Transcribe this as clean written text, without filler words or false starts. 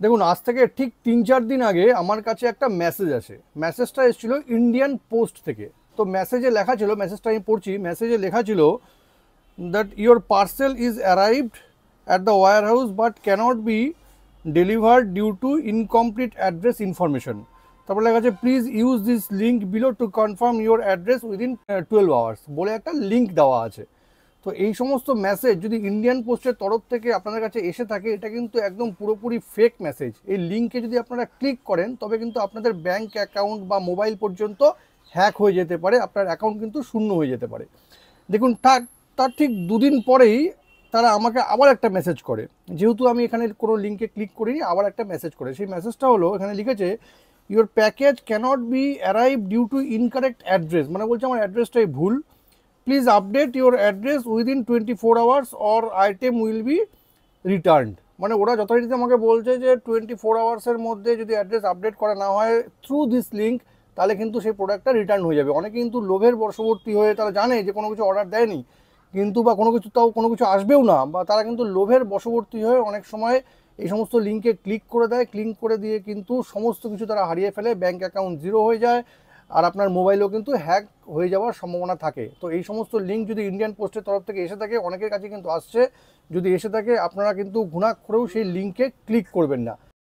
দেখুন, আজ থেকে ঠিক ৩-৪ দিন আগে আমার কাছে একটা মেসেজ আসে। মেসেজটা এসেছিল ইন্ডিয়ান পোস্ট থেকে। তো মেসেজে লেখা ছিল, মেসেজটা আমি পড়ছি, মেসেজে লেখা ছিল that your parcel is arrived at the warehouse but cannot be delivered due to incomplete address information. তারপর লেখা আছে please use this link below to confirm your address within 12 hours বলে একটা লিঙ্ক দেওয়া আছে। তো এই সমস্ত মেসেজ যদি ইন্ডিয়ান পোস্টের তরফ থেকে আপনাদের কাছে এসে থাকে, এটা কিন্তু একদম পুরোপুরি ফেক মেসেজ। এই লিঙ্কে যদি আপনারা ক্লিক করেন তবে কিন্তু আপনাদের ব্যাঙ্ক অ্যাকাউন্ট বা মোবাইল পর্যন্ত হ্যাক হয়ে যেতে পারে, আপনার অ্যাকাউন্ট কিন্তু শূন্য হয়ে যেতে পারে। দেখুন, তার ঠিক দুদিন পরেই তারা আমাকে আবার একটা মেসেজ করে। যেহেতু আমি এখানে কোনো লিঙ্কে ক্লিক করিনি, আবার একটা মেসেজ করে। সেই মেসেজটা হলো, এখানে লিখেছে your package cannot be arrive due to incorrect address, মানে বলছে আমার অ্যাড্রেসটাই ভুল। Please update your address within 24 hours or item will be returned. মানে ওরা যথারীতি আমাকে বলছে যে 24 আওয়ার্সের মধ্যে যদি অ্যাড্রেস আপডেট করা না হয় থ্রু দিস লিঙ্ক, তাহলে কিন্তু সেই প্রোডাক্টটা রিটার্ন হয়ে যাবে। অনেকে কিন্তু লোভের বশবর্তী হয়ে, তারা জানে যে কোনো কিছু অর্ডার দেয়নি কিন্তু, বা কোনো কিছু তাও কোনো কিছু আসবেও না, বা তারা কিন্তু লোভের বশবর্তী হয়ে অনেক সময় এই সমস্ত লিঙ্কে ক্লিক করে দেয়। ক্লিক করে দিয়ে কিন্তু সমস্ত কিছু তারা হারিয়ে ফেলে, ব্যাঙ্ক অ্যাকাউন্ট জিরো হয়ে যায়, আর আপনার মোবাইলও কিন্তু হ্যাক হয়ে যাওয়ার সম্ভাবনা থাকে। তো এই সমস্ত লিঙ্ক যদি ইন্ডিয়ান পোস্টের তরফ থেকে এসে থাকে, অনেকের কাছে কিন্তু আসছে, যদি এসে থাকে আপনারা কিন্তু ঘুণাক্ষরেও সেই লিঙ্কে ক্লিক করবেন না।